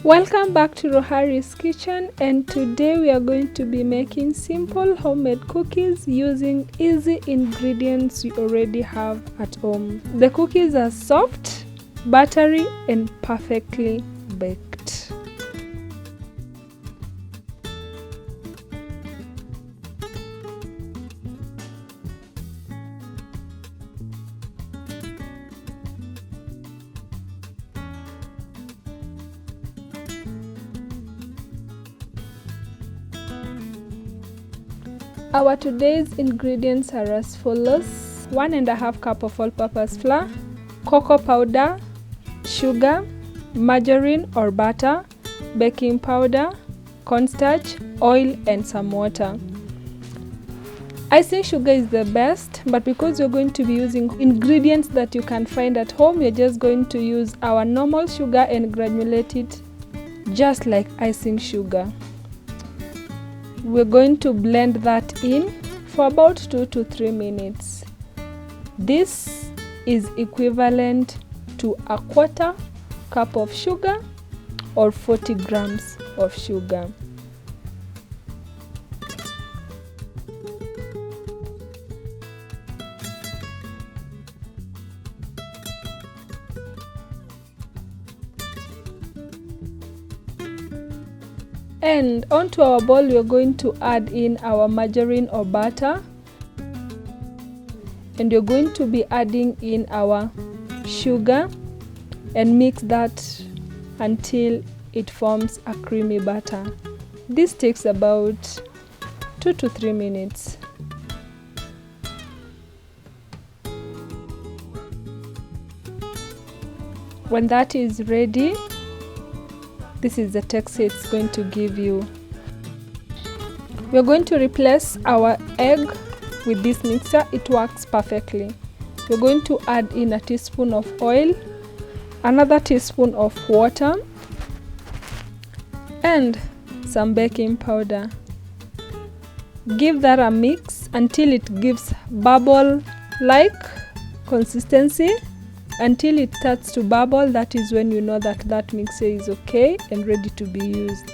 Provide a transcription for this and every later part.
Welcome back to Roharris Kitchen, and today we are going to be making simple homemade cookies using easy ingredients you already have at home. The cookies are soft, buttery and perfectly baked. Our today's ingredients are as follows: 1.5 cup of all-purpose flour, cocoa powder, sugar, margarine or butter, baking powder, cornstarch, oil and some water. Icing sugar is the best, but because you're going to be using ingredients that you can find at home, you're just going to use our normal sugar and granulate it just like icing sugar. We're going to blend that in for about 2 to 3 minutes. This is equivalent to 1/4 cup of sugar or 40 grams of sugar. And onto our bowl, we are going to add in our margarine or butter, and you're going to be adding in our sugar and mix that until it forms a creamy batter. This takes about 2 to 3 minutes. When that is ready, this is the texture it's going to give you. We're going to replace our egg with this mixer. It works perfectly. We're going to add in a teaspoon of oil, another teaspoon of water, and some baking powder. Give that a mix until it gives bubble-like consistency. Until it starts to bubble, that is when you know that that mixture is okay and ready to be used.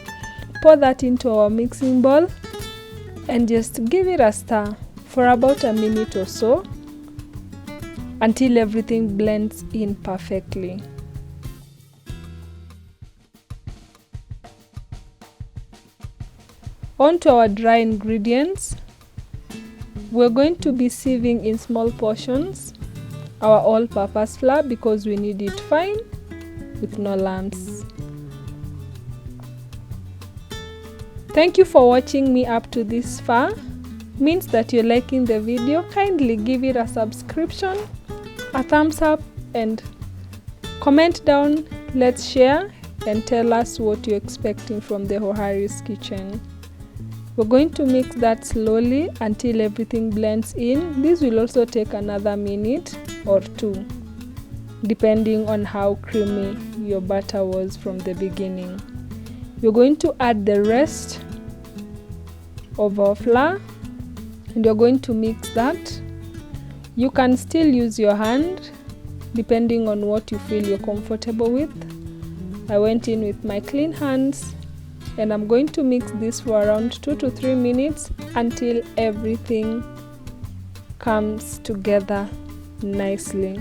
Pour that into our mixing bowl and just give it a stir for about a minute or so until everything blends in perfectly. On to our dry ingredients. We're going to be sieving in small portions our all-purpose flour because we need it fine with no lumps. Thank you for watching me up to this far. Means that you're liking the video. Kindly give it a subscription, a thumbs up, and comment down. Let's share and tell us what you're expecting from the Roharris Kitchen. We're going to mix that slowly until everything blends in. This will also take another minute or 2, depending on how creamy your batter was from the beginning. We're going to add the rest of our flour and you're going to mix that. You can still use your hand depending on what you feel you're comfortable with. I went in with my clean hands, and I'm going to mix this for around 2 to 3 minutes until everything comes together nicely.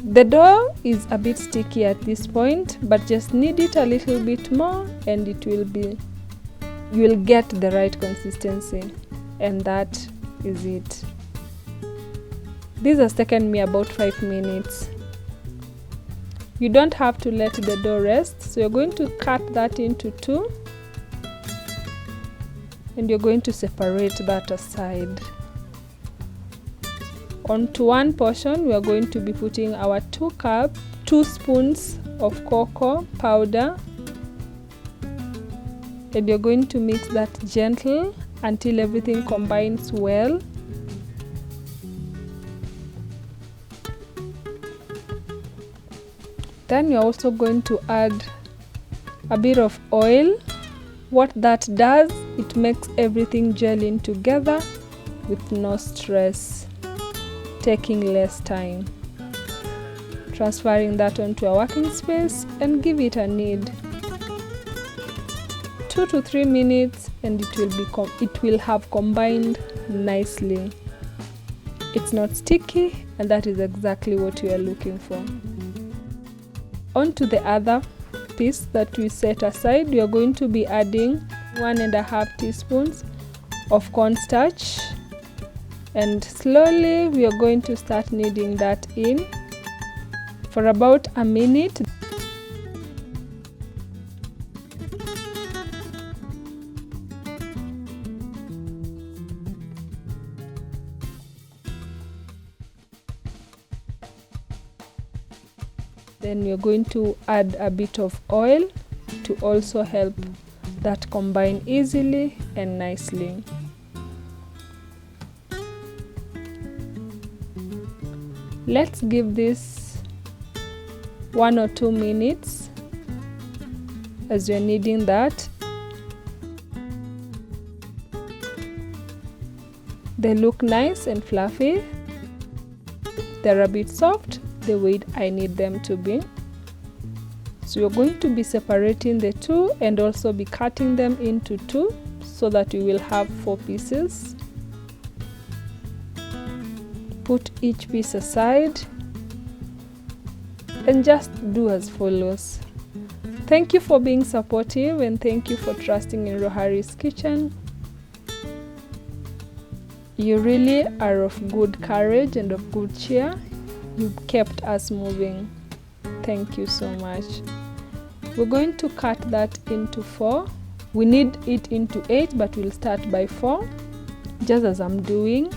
The dough is a bit sticky at this point, but just knead it a little bit more and you will get the right consistency, and that is it. This has taken me about 5 minutes. You don't have to let the dough rest, so you're going to cut that into 2 and you're going to separate that aside. Onto one portion, we are going to be putting our 2 spoons of cocoa powder, and you're going to mix that gentle until everything combines well. Then you're also going to add a bit of oil. What that does, it makes everything gel in together with no stress, taking less time. Transferring that onto a working space and give it a knead. 2 to 3 minutes and it will have combined nicely. It's not sticky, and that is exactly what we are looking for. On to the other piece that we set aside, we are going to be adding 1.5 teaspoons of cornstarch, and slowly we are going to start kneading that in for about a minute. Then you're going to add a bit of oil to also help that combine easily and nicely. Let's give this 1 or 2 minutes as you're kneading that. They look nice and fluffy. They're a bit soft, the way I need them to be. So you're going to be separating the two and also be cutting them into 2 so that you will have 4 pieces. Put each piece aside and just do as follows. Thank you for being supportive, and thank you for trusting in Roharris Kitchen. You really are of good courage and of good cheer. You kept us moving. Thank you so much. We're going to cut that into 4. We need it into 8, but we'll start by 4, just as I'm doing.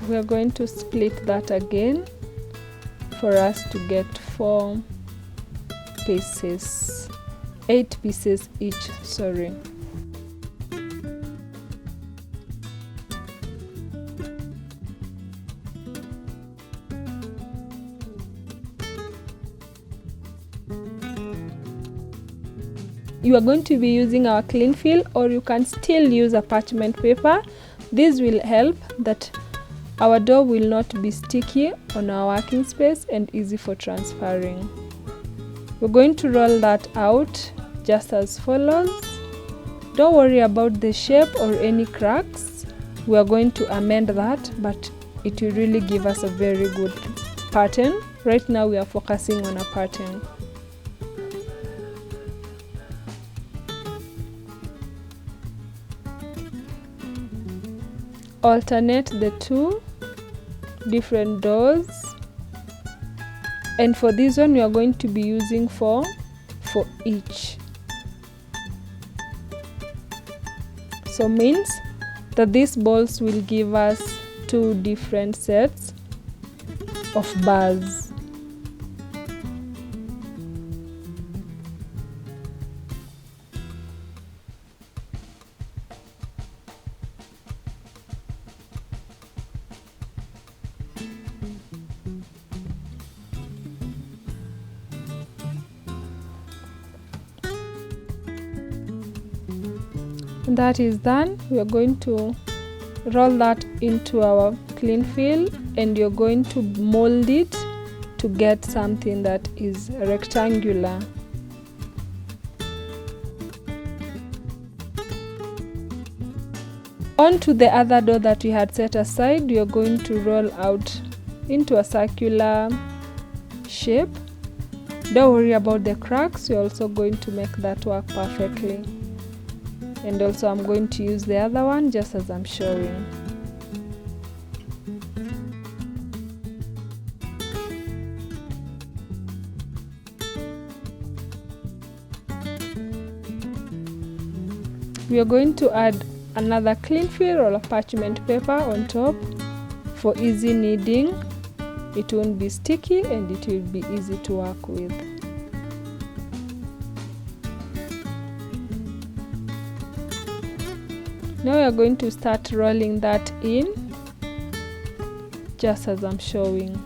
We are going to split that again for us to get 4 pieces, 8 pieces each, sorry. You are going to be using our cling film, or you can still use a parchment paper. This will help that our dough will not be sticky on our working space and easy for transferring. We're going to roll that out just as follows. Don't worry about the shape or any cracks. We are going to amend that, but it will really give us a very good pattern. Right now we are focusing on a pattern. Alternate the 2 different doughs, and for this one we are going to be using 4 for each. So means that these balls will give us 2 different sets of bars. That is done. We are going to roll that into our cling film, and you're going to mold it to get something that is rectangular. On to the other dough that we had set aside, you're going to roll out into a circular shape. Don't worry about the cracks, we're also going to make that work perfectly. And also I'm going to use the other one just as I'm showing. We are going to add another cling film or a parchment paper on top for easy kneading. It won't be sticky and it will be easy to work with. Now we are going to start rolling that in just as I'm showing.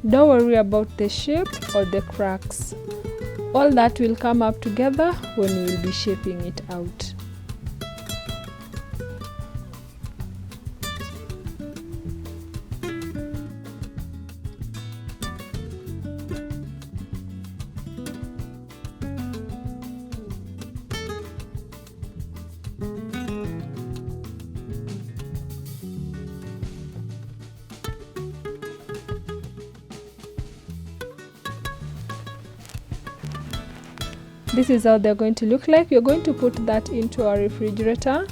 Don't worry about the shape or the cracks. All that will come up together when we will be shaping it out. This is how they're going to look like. We're going to put that into our refrigerator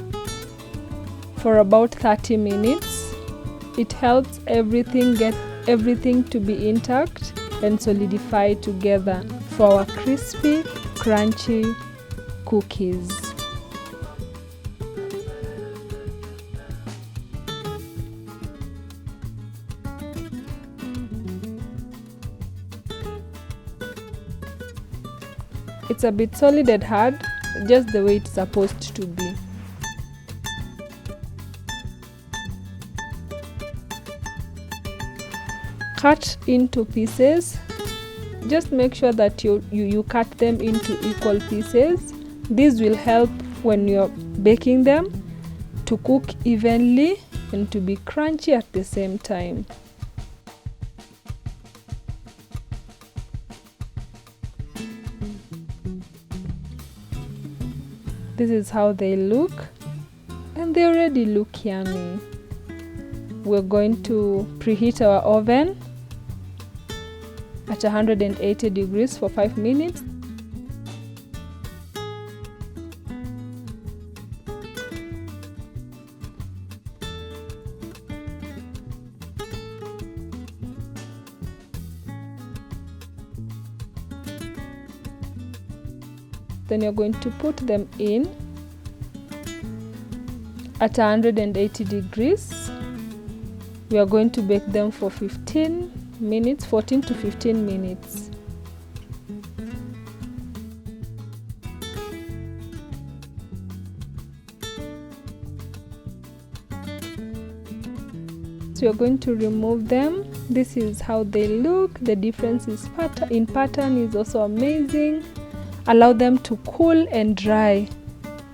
for about 30 minutes. It helps get everything to be intact and solidify together for our crispy, crunchy cookies. It's a bit solid and hard, just the way it's supposed to be. Cut into pieces. Just make sure that you cut them into equal pieces. This will help when you're baking them to cook evenly and to be crunchy at the same time. This is how they look, and they already look yummy. We're going to preheat our oven at 180 degrees for 5 minutes. Then you're going to put them in at 180 degrees. We are going to bake them for 15 minutes, 14 to 15 minutes. So you're going to remove them. This is how they look. The difference in pattern is also amazing. Allow them to cool and dry.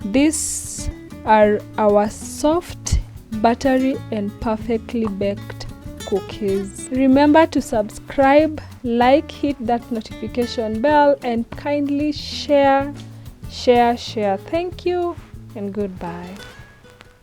These are our soft, buttery and perfectly baked cookies. Remember to subscribe, like, hit that notification bell and kindly share. Thank you and goodbye.